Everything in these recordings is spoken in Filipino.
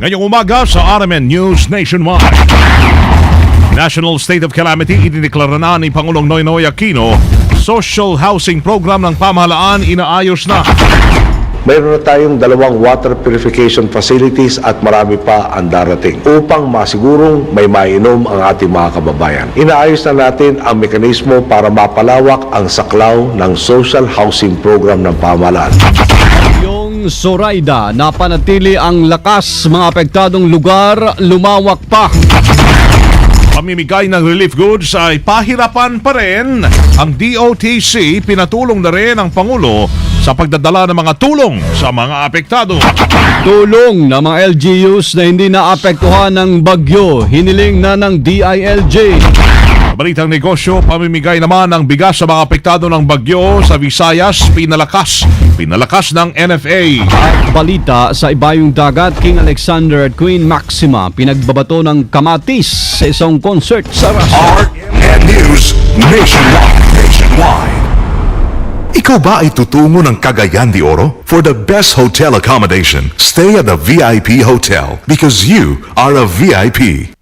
Ngayong umaga sa RMN News Nationwide. National State of Calamity idineklara na ni Pangulong Noynoy Aquino. Social housing program ng pamahalaan inaayos na. Mayroon na tayong 2 water purification facilities at marami pa ang darating upang masigurong may mainom ang ating mga kababayan. Inaayos na natin ang mekanismo para mapalawak ang saklaw ng social housing program ng pamahalaan. Yung Zoraida, napanatili ang lakas, mga apektadong lugar lumawak pa. Pamimigay ng relief goods ay pahirapan pa rin. Ang DOTC pinatulong na rin ang Pangulo sa pagdadala ng mga tulong sa mga apektado. Tulong ng mga LGUs na hindi naapektuhan ng bagyo, hiniling na ng DILG. Balitang negosyo, pamimigay naman ng bigas sa mga apektado ng bagyo sa Visayas, pinalakas ng NFA. At balita sa ibayong dagat, King Alexander at Queen Maxima pinagbabato ng kamatis sa isang concert sa Russia. RMN News Nationwide. Ikaw ba ay tutungo ng Cagayan de Oro? For the best hotel accommodation, stay at the VIP Hotel because you are a VIP.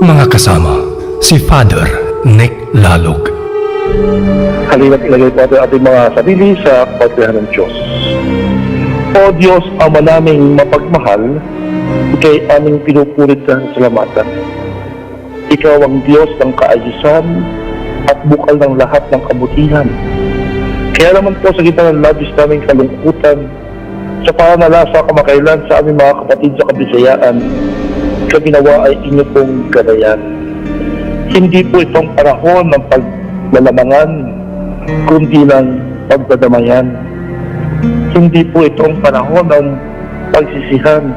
Mga kasama, si Father Nick Lalog. Halina't ilagay po ating mga sarili sa pagkahan ng Diyos. O Diyos, Ama naming mapagmahal, ikay aming pinupulit ng salamatan. Ikaw ang Diyos ng kaayusan at bukal ng lahat ng kabutihan. Kaya naman po sa gitna ng labis naming kalungkutan, sa pananalasa kamakailan sa aming mga kapatid sa Kabisayaan, ginawa ay inyo pong ganayan. Hindi po itong panahon ng paglalamangan, kundi ng pagdadamayan. Hindi po itong panahon ng pagsisihan,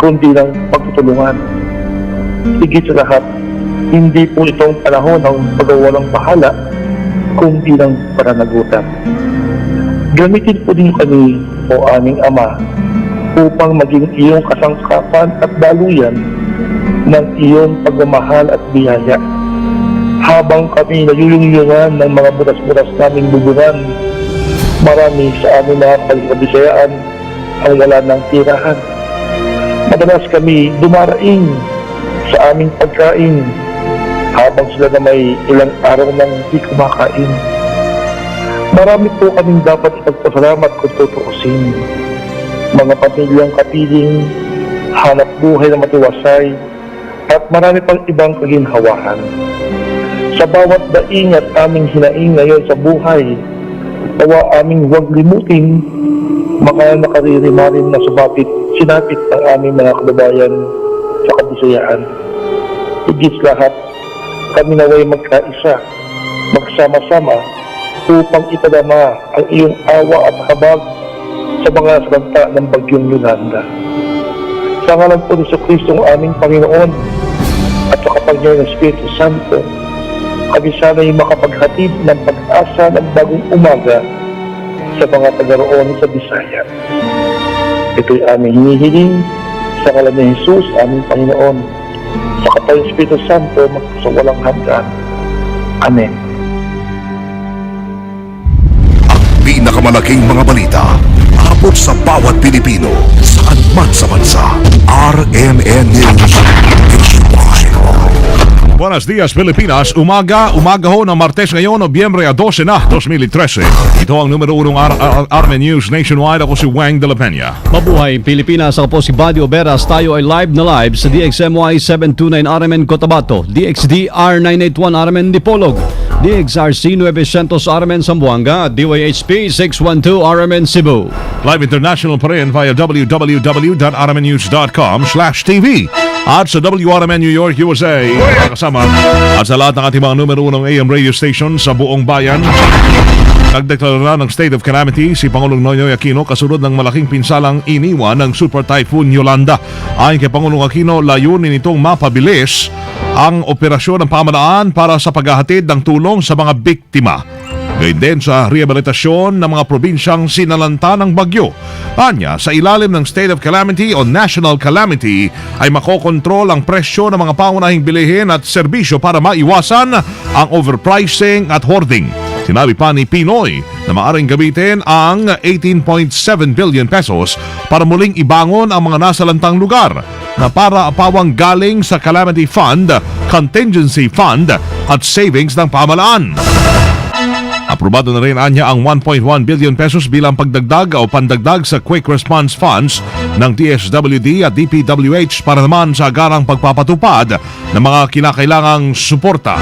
kundi ng pagtutulungan. Higit sa lahat, hindi po itong panahon ng pagwawalang bahala, kundi ng pananagutan. Gamitin po din kami, o aming Ama, upang maging iyong kasangkapan at daluyan ng iyong pagmamahal at biyaya. Habang kami nayuyungyungan ng mga butas-butas naming bubungan, marami sa aming mga Kabisayaan ang wala ng tirahan. Madalas kami dumaraing sa aming pagkain habang sila na may ilang araw nang hindi kumakain. Marami po kaming dapat ipagpasalamat kung tutuusin. Mga pamilyang kapiling, hanap buhay na matiwasay, at marami pang ibang kaginhawahan. Sa bawat daing at aming hinaing ngayon sa buhay, nawa aming huwag limutin mga nakaririmarin na sinapit ng aming mga kababayan sa Kabisayaan. Higit lahat, kami naway magkaisa, magsama-sama upang ipadama ang iyong awa at habag sa mga salanta ng bagyong Yolanda. Sa ngalan po ni Kristo ang aming Panginoon at sa kapangyarihan ng Espiritu Santo, kami sana'y makapaghatid ng pag-asa ng bagong umaga sa mga taga-roon sa Bisaya. Ito'y aming hinihiling sa ngalan ni Jesus, aming Panginoon, sa kapangyarihan ng Espiritu Santo, sa walang hanggan. Amen. Ang pinakamalaking mga balita abot sa bawat Pilipino saan man sa bansa. RMN News Nationwide. Buenos dias, Pilipinas. Umaga ho ng Martes ngayon, Nobyembre 12 na, 2013. Ito ang numero 1 RMN News Nationwide. Ako si Wang de la Peña. Mabuhay Pilipinas, ako po si Buddy Oberas. Tayo ay live na live sa DXMY 729 RMN Cotabato, DXDR 981 RMN Dipolog, DXRC 900 RMN Zamboanga at DYHP 612 RMN Cebu. Live international pa rin via www.rmnnews.com/TV at sa WRMN New York, USA. Kasama at sa lahat ng ating mga numero 1 AM radio station sa buong bayan. Nagdeklara ng state of calamity si Pangulong Noynoy Aquino kasunod ng malaking pinsalang iniwan ng Super Typhoon Yolanda. Ayon kay Pangulong Aquino, layunin nitong mapabilis ang operasyon ng pamahalaan para sa paghahatid ng tulong sa mga biktima. Gayun din sa rehabilitasyon ng mga probinsyang sinalanta ng bagyo. Anya, sa ilalim ng state of calamity o national calamity ay makokontrol ang presyo ng mga pangunahing bilihin at serbisyo para maiwasan ang overpricing at hoarding. Sinabi pa ni Pinoy na maaring gamitin ang 18.7 billion pesos para muling ibangon ang mga nasalantang lugar na para pawang galing sa Calamity Fund, Contingency Fund at Savings ng Pamahalaan. Aprobado na rin anya ang 1.1 billion pesos bilang pagdagdag o pandagdag sa Quick Response Funds ng DSWD at DPWH para naman sa agarang pagpapatupad ng mga kinakailangang suporta.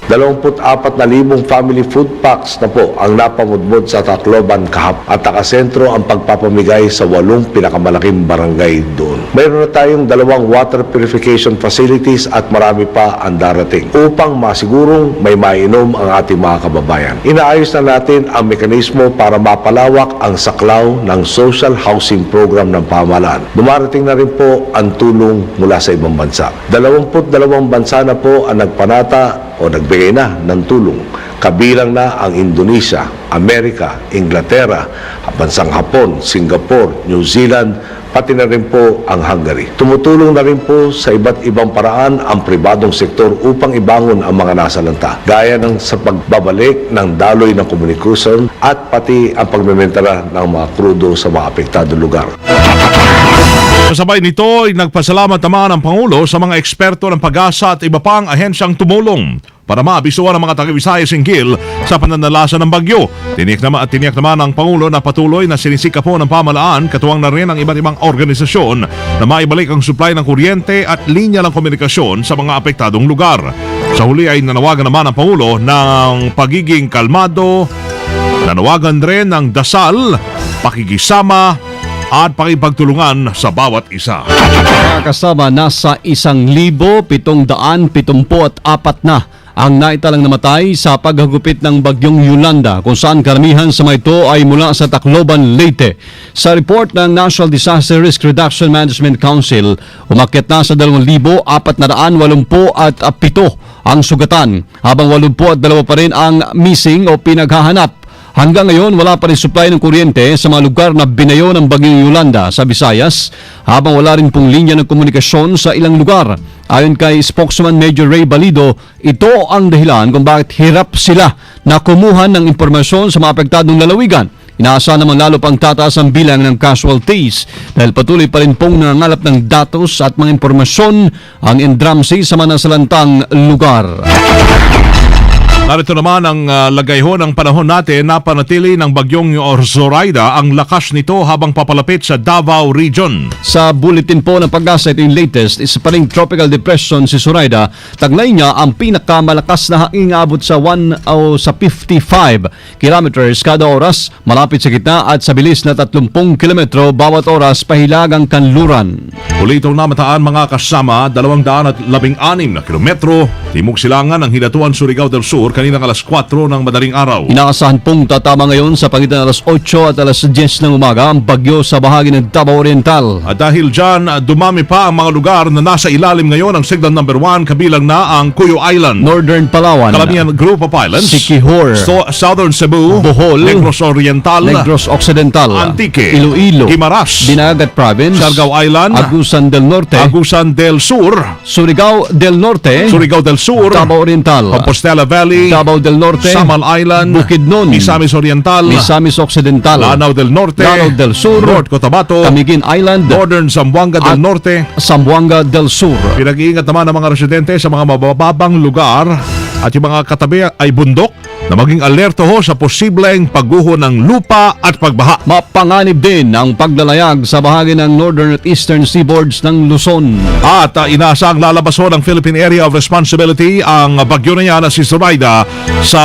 24,000 family food packs na po ang napamudmod sa Tacloban kahap at nakasentro ang pagpapamigay sa 8 pinakamalaking barangay doon. Mayroon na tayong 2 water purification facilities at marami pa ang darating upang masigurong may mainom ang ating mga kababayan. Inaayos na natin ang mekanismo para mapalawak ang saklaw ng social housing program ng pamahalaan. Dumarating na rin po ang tulong mula sa ibang bansa. 22 bansa na po ang nagpanata o nagbigay na ng tulong. Kabilang na ang Indonesia, Amerika, Inglaterra, bansang Hapon, Singapore, New Zealand, pati na rin po ang Hungary. Tumutulong na rin po sa iba't ibang paraan ang pribadong sektor upang ibangon ang mga nasalanta, gaya ng sa pagbabalik ng daloy ng komunikasyon at pati ang pagmementara ng mga krudo sa mga apektadong lugar. Kasabay nito ay nagpasalamat naman ang Pangulo sa mga eksperto ng Pag-asa at iba pang ahensyang tumulong para maabisuan ang mga taga-Visayas hinggil sa pananalasa ng bagyo. Tiniyak naman ang Pangulo na patuloy na sinisika po ng pamahalaan, katuwang na rin ang iba't ibang organisasyon na maibalik ang supply ng kuryente at linya ng komunikasyon sa mga apektadong lugar. Sa huli ay nanawagan naman ang Pangulo ng pagiging kalmado, nanawagan rin ng dasal, pakikisama at pakipagtulungan sa bawat isa. Kasama nasa 1,774 na ang naitalang namatay sa paghagupit ng bagyong Yolanda, kung saan karamihan sa mga ito ay mula sa Tacloban, Leyte. Sa report ng National Disaster Risk Reduction Management Council, umakyat na sa 2,487 ang sugatan, habang 82 pa rin ang missing o pinaghahanap. Hanggang ngayon, wala pa rin supply ng kuryente sa mga lugar na binayo ng bagyong Yolanda sa Visayas, habang wala rin pong linya ng komunikasyon sa ilang lugar. Ayon kay spokesman Major Ray Balido, ito ang dahilan kung bakit hirap sila na kumuha ng impormasyon sa mga apektadong lalawigan. Inaasahan naman lalo pang tataas ang bilang ng casualties dahil patuloy pa rin pong nangangalap ng datos at mga impormasyon ang NDRAMC sa mga nasalantang lugar. Narito naman ang lagay ho ng panahon natin na panatili ng bagyong Zoraida, ang lakas nito habang papalapit sa Davao Region. Sa bulletin po ng Pag-asa, ito yung latest, isa pa ring tropical depression si Zoraida. Taglay niya ang pinakamalakas na hangin abot sa 55 kilometers kada oras, malapit sa gitna at sa bilis na 30 kilometro bawat oras pahilagang kanluran. Uli itong namataan mga kasama, 216 na kilometro, timog silangan ng Hilatuan, Surigao del Sur, kaninang alas 4 ng madaling araw. Inaasahan pong tatama ngayon sa pagitan alas 8 at alas 10 ng umaga ang bagyo sa bahagi ng Davao Oriental. At dahil dyan, dumami pa ang mga lugar na nasa ilalim ngayon ng Signal Number 1, kabilang na ang Cuyo Island, Northern Palawan, Calamian Group of Islands, Siquijor, Southern Cebu, Bohol, Negros Oriental, Negros Occidental, Antique, Iloilo, Guimaras, Dinagat Province, Siargao Island, Agusan del Norte, Agusan del Sur, Surigao del Norte, Surigao del Sur, Davao Oriental, Compostela Valley, Davao del Norte, Samal Island, Bukidnon, Misamis Oriental, Misamis Occidental, Lanao del Norte, Lanao del Sur, North Cotabato, Camiguin Island, Northern Zamboanga del at Norte, Zamboanga del Sur. Pinag-iingat naman ng mga residente sa mga mabababang lugar at yung mga katabi ay bundok na maging alerto ho sa posibleng pagguho ng lupa at pagbaha. Mapanganib din ang paglalayag sa bahagi ng northern at eastern seaboards ng Luzon. At inaasang lalabas ho ng Philippine Area of Responsibility ang bagyo na yan na si Zoraida sa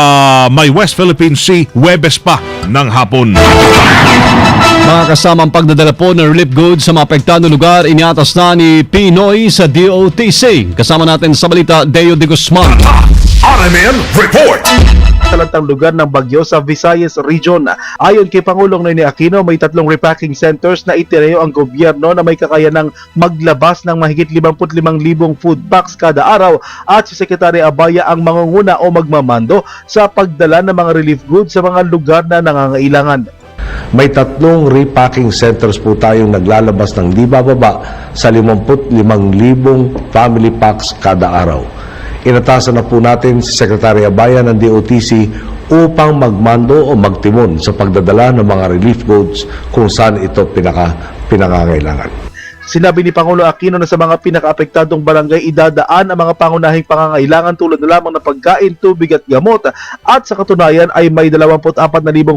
may West Philippine Sea Huwebes pa ng hapon. Mga kasamang pagdadala po ng relief goods sa mga apektadong lugar, iniatas na ni Pinoy sa DOTC. Kasama natin sa balita, Deo de Guzman. RMN Report! Talantang lugar ng bagyo sa Visayas Region. Ayon kay Pangulong Noynoy Aquino, may 3 repacking centers na itinayo ang gobyerno na may kakayanang maglabas ng mahigit 55,000 food packs kada araw, at si Secretary Abaya ang mangunguna o magmamando sa pagdala ng mga relief goods sa mga lugar na nangangailangan. May 3 repacking centers po tayong naglalabas ng di bababa sa 55,000 family packs kada araw. Inatasan na po natin si Secretary Abaya ng DOTC upang magmando o magtimon sa pagdadala ng mga relief goods kung saan ito pinangangailangan. Sinabi ni Pangulo Aquino na sa mga pinakaapektadong barangay idadaan ang mga pangunahing pangangailangan tulad na lamang ng pagkain, tubig at gamot, at sa katunayan ay may 24,000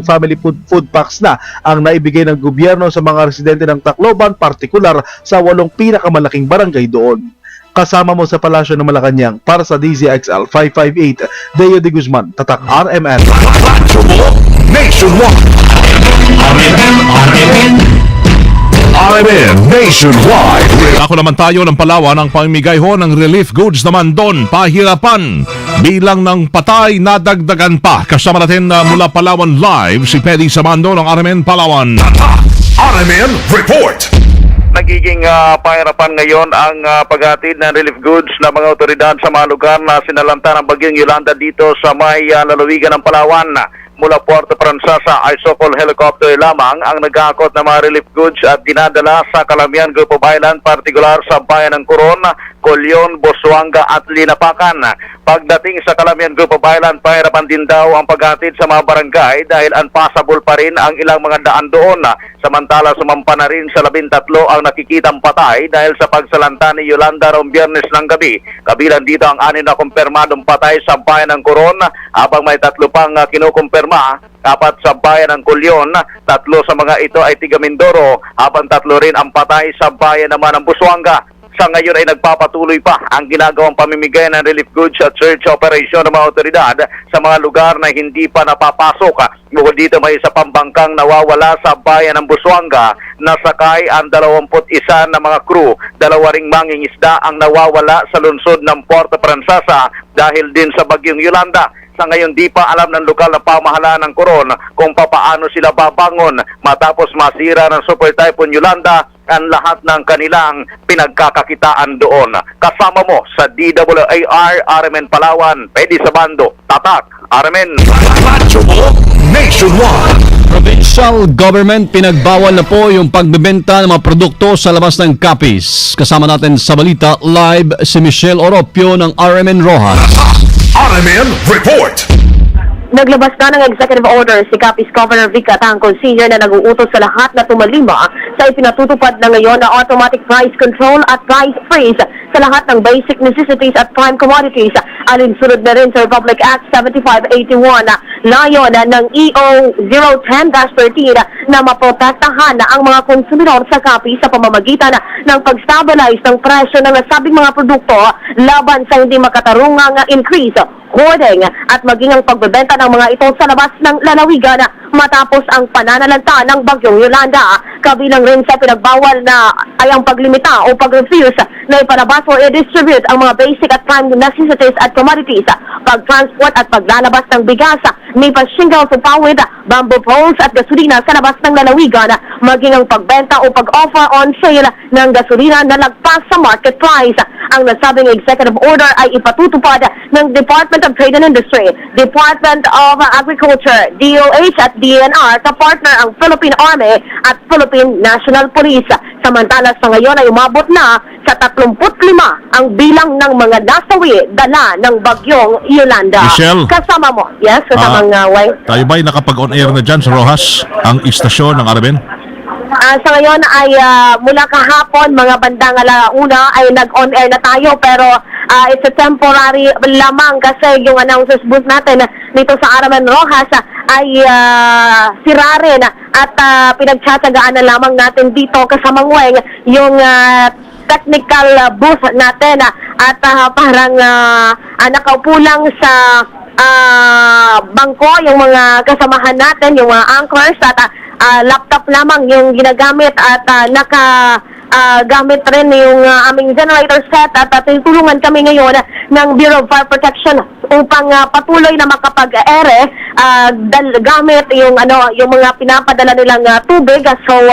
family food packs na ang naibigay ng gobyerno sa mga residente ng Tacloban, partikular sa 8 pinakamalaking barangay doon. Kasama mo sa Palasyo ng Malacanang para sa DZXL 558, Deo de Guzman, Tatak RMN. Nationwide. RMN Nationwide. Ako naman tayo ng Palawan ang pamimigay ho ng relief goods naman doon. Pahirapan. Bilang ng patay nadagdagan pa. Kasama natin mula Palawan Live si Pedi Samando ng RMN Palawan. RMN Report. Nagiging pahirapan ngayon ang paghatid ng relief goods ng mga otoridad sa mga lugar na sinalanta ng bagyong Yolanda dito sa may lalawigan ng Palawan. Mula Puerto Princesa ay so-called helicopter lamang ang nag-aakot ng mga relief goods at dinadala sa Calamian Group of Island, partikular sa bayan ng Coron, Colyon, Busuanga at Linapakan. Pagdating sa Calamian Group of Island, pahirapan din daw ang paghatid sa mga barangay dahil unpassable pa rin ang ilang mga daan doon. Samantala sumampa na rin sa 13 ang nakikitang patay dahil sa pagsalanta ni Yolanda noong Biyernes ng gabi. Kabilang dito ang 6 na kumpirmadong patay sa bayan ng Coron, habang may 3 pang kinukumpirma, 4 sa bayan ng Colyon, 3 sa mga ito ay tiga Mindoro, habang 3 rin ang patay sa bayan naman ng Busuanga. Sa ngayon ay nagpapatuloy pa ang ginagawang pamimigay ng relief goods at search operation ng mga otoridad sa mga lugar na hindi pa napapasok. Bukod dito may isa pang bangkang nawawala sa bayan ng Busuanga. Nasakay ang 21 na mga crew. 2 ring mangingisda ang nawawala sa lungsod ng Puerto Princesa dahil din sa bagyong Yolanda. Sa ngayon di pa alam ng lokal na pamahalaan ng Coron kung papaano sila babangon matapos masira ng Super Typhoon Yolanda ang lahat ng kanilang pinagkakakitaan doon. Kasama mo sa DWAR RMN Palawan, Pedi Sabando, Tatak RMN Nationwide. Provincial government pinagbawal na po yung pagbebenta ng mga produkto sa labas ng Capiz. Kasama natin sa balita live si Michelle Oropio ng RMN Rojas. RMN Report. Naglabas na ng executive order si Capiz Governor Vic Atangco Sr. na nag-uutos sa lahat na tumalima sa ipinatutupad na ngayon na automatic price control at price freeze sa lahat ng basic necessities at prime commodities. Alinsunod na rin sa Republic Act 7581 na layon ng EO 010-13 na maprotektahan ang mga konsumidor sa Capiz sa pamamagitan ng pag-stabilize ng presyo ng nasabing mga produkto laban sa hindi makatarungang increase, hoarding at maging ang pagbebenta ng mga ito sa labas ng lalawigan matapos ang pananalanta ng bagyong Yolanda. Kabilang rin sa pinagbawal na ay ang paglimita o pag-refuse na ipalabas o i-distribute ang mga basic at prime necessities at commodities, pag-transport at paglalabas ng bigas, nipa shingles o pawid, bamboo poles at gasolina sa labas ng lalawigan, maging ang pagbenta o pag-offer on sale ng gasolina na lagpas sa market price. Ang nasabing executive order ay ipatutupad ng Department of Trade and Industry, Department of Agriculture, DOH at DNR, kapartner ang Philippine Army at Philippine National Police. Samantala sa ngayon ay umabot na sa 35 ang bilang ng mga nasawi dala ng bagyong Yolanda. Michelle? Kasama mo. Yes, kasamang Wang. Tayo ba'y nakapag-on-air na dyan sa Rojas, ang istasyon ng RMN? Sa ngayon ay mula kahapon, mga bandang alauna ay nag-on-air na tayo, pero it's a temporary lamang kasi yung announcers booth natin dito sa RMN Rojas ay sira rin at pinagtsatsagaan na lamang natin dito kasamang Weng yung technical booth natin at parang nakaupo lang sa bangko yung mga kasamahan natin, yung mga anchors at laptop lamang yung ginagamit at gamit rin yung aming generator set at tutulungan kami ngayon ng Bureau of Fire Protection upang patuloy na makapag-ere gamit yung mga pinapadala nilang tubig. So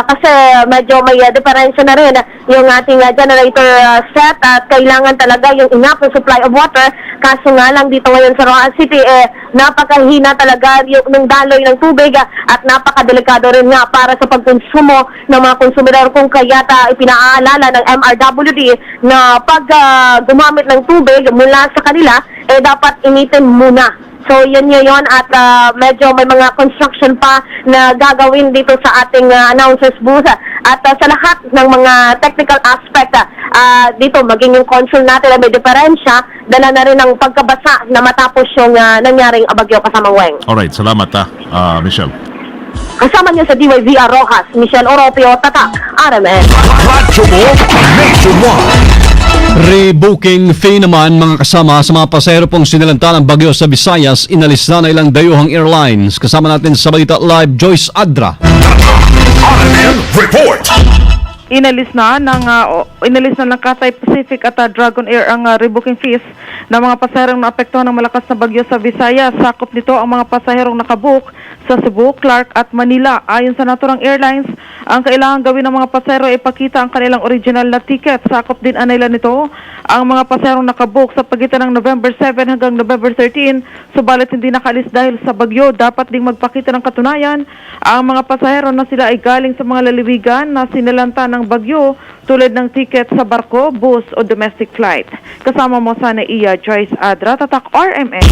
kasi medyo may diferensya na rin yung ating generator set at kailangan talaga yung enough supply of water. Kaso nga lang dito ngayon sa Rojas City napakahina talaga yung daloy ng tubig at napakadelikado rin nga para sa pagkonsumo ng mga konsumidor, kung kaya't ipinaalala ng MRWD na pag gumamit ng tubig mula sa kanila dapat initin muna So yun at medyo may mga construction pa na gagawin dito sa ating announcers booth. At sa lahat ng mga technical aspect dito, maging yung console natin ay may diferensya, dala na rin ang pagkabasa na matapos yung nangyaring bagyo kasamang Weng. Alright, salamat Michelle. Kasama niyo sa DYVR Rojas, Michelle Oropio, Tatak, RMN. Radyo mo nationwide. Rebooking fee naman mga kasama sa mga pasahero pong sinalanta ng bagyo sa Visayas, inalis na ilang dayuhang airlines. Kasama natin sa Balita Live, Joyce Adra. RMN Report. Inalis na ng Cathay Pacific at Dragon Air ang rebooking fees ng mga pasaherong naapektuhan ng malakas na bagyo sa Visayas. Sakop nito ang mga pasaherong nakabook sa Cebu, Clark at Manila. Ayon sa naturang airlines, ang kailangan gawin ng mga pasahero ay ipakita ang kanilang original na ticket. Sakop din nila nito ang mga pasaherong nakabook sa pagitan ng November 7 hanggang November 13, subalit hindi nakaalis dahil sa bagyo. Dapat ding magpakita ng katunayan ang mga pasahero na sila ay galing sa mga laliwigan na sinalanta ng bagyo tulad ng ticket sa barko, bus o domestic flight. Kasama mo sana Joyce Adra, Tatak RMN.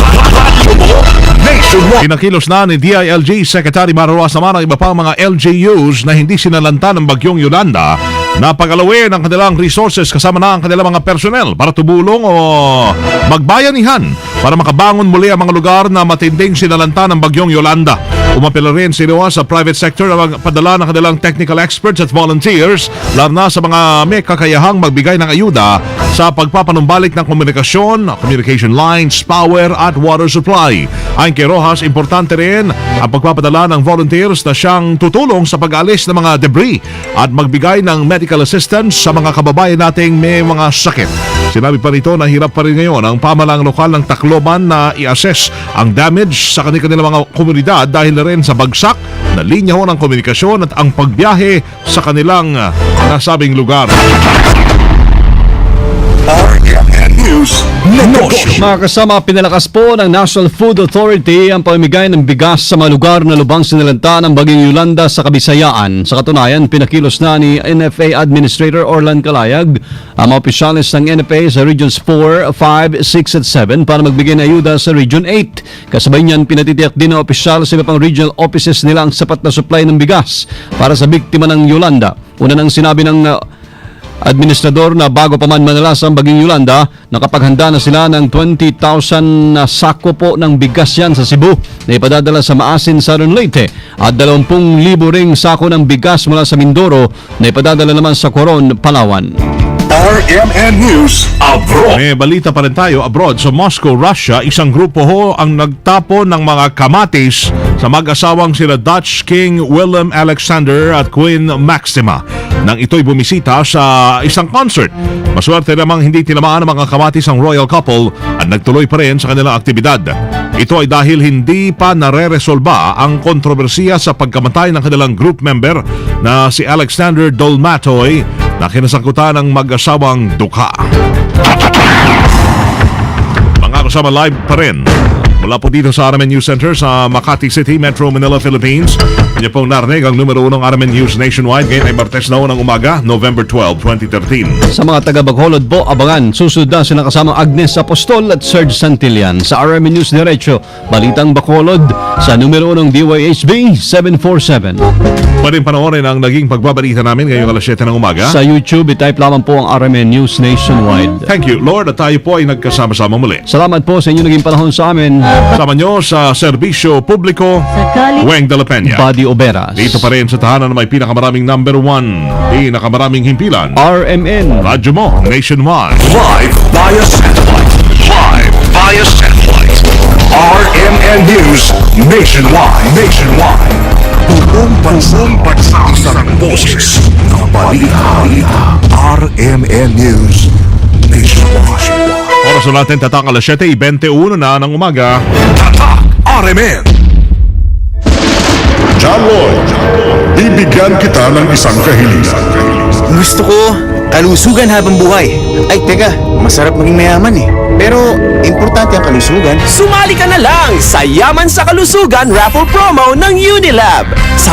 Pinakilos na ni DILG Secretary Marawas naman ang iba pang mga LGUs na hindi sinalanta ng bagyong Yolanda na pagalawin ang kanilang resources kasama na ang kanilang mga personnel para tumulong o magbayanihan para makabangon muli ang mga lugar na matinding sinalanta ng bagyong Yolanda. Umapela rin sila sa private sector na magpadala ng kanilang technical experts at volunteers lalo na sa mga may kakayahang magbigay ng ayuda sa pagpapanumbalik ng komunikasyon, communication lines, power at water supply. Ayon kay Rojas, importante rin ang pagpapadala ng volunteers na siyang tutulong sa pag-alis ng mga debris at magbigay ng medical assistance sa mga kababayan nating may mga sakit. Sinabi pa nito na hirap pa rin ngayon ang pamahalang lokal ng Tacloban na i-assess ang damage sa kanilang mga komunidad dahil na rin sa bagsak na linya ng komunikasyon at ang pagbiyahe sa kanilang nasabing lugar. RMN News Negosyo. Mga kasama, pinalakas po ng National Food Authority ang pamimigay ng bigas sa mga lugar na lubang sinalanta ng bagyong Yolanda sa Kabisayaan. Sa katunayan, pinakilos na ni NFA Administrator Orlan Calayag ang mga opisyalis ng NFA sa Regions 4, 5, 6 at 7 para magbigay ng ayuda sa Region 8. Kasabay niyan, pinatitiyak din ng opisyal sa iba pang regional offices nila ang sapat na supply ng bigas para sa biktima ng Yolanda. Una nang sinabi ng administrador na bago pa man manalas ang baging Yolanda, nakapaghanda na sila ng 20,000 na sako po ng bigas yan sa Cebu na ipadadala sa Maasin, Southern Leyte at 20,000 ring sako ng bigas mula sa Mindoro na ipadadala naman sa Coron, Palawan. RMN News Abroad. May balita pa rin tayo abroad. Sa Moscow, Russia, isang grupo ang nagtapon ng mga kamatis sa mag-asawang sila Dutch King Willem Alexander at Queen Maxima nang ito'y bumisita sa isang concert. Maswerte namang hindi tinamaan ng mga kamatis ang royal couple at nagtuloy pa rin sa kanilang aktibidad. Ito ay dahil hindi pa nare-resolba ang kontrobersiya sa pagkamatay ng kanilang group member na si Alexander Dolmatoy na kinasangkutan ng mag-asawang dukha. Mga kasama, live pa rin mula po dito sa RMN News Center sa Makati City, Metro Manila, Philippines. Inyo pong narinig ang numero 1 RMN News Nationwide. Ngayon ay Martes na ng umaga, November 12, 2013. Sa mga taga-Bacolod po, abangan, susunod na sila kasama Agnes Apostol at Serge Santillan sa RMN News Diretso, Balitang Bacolod sa numero 1 DYHB 747. Pwedeng panoorin ang naging pagbabalita namin ngayong alas 7 ng umaga. Sa YouTube, itype lamang po ang RMN News Nationwide. Thank you, Lord, at tayo po ay nagkasama-sama muli. Salamat po sa inyo naging panahon sa amin. Kasama nyo sa serbisyo publiko, Weng de la Peña. Buddy Oberas. Dito pa rin sa tahanan na may pinakamaraming number 1, pinakamaraming himpilan. RMN. Radyo mo, nationwide. Live via satellite. Live via satellite. RMN News Nationwide. Nationwide. Buong bansang isang boses ng balita. RMN News Nationwide. Oras na natin tatak alas 7:21 na ng umaga. Tatak RMN. John Lloyd, bibigyan kita ng isang kahilingan. Gusto ko kalusugan habang buhay. Ay, teka, masarap maging mayaman eh. Pero, importante ang kalusugan. Sumali ka na lang sa Yaman sa Kalusugan raffle promo ng Unilab. Sa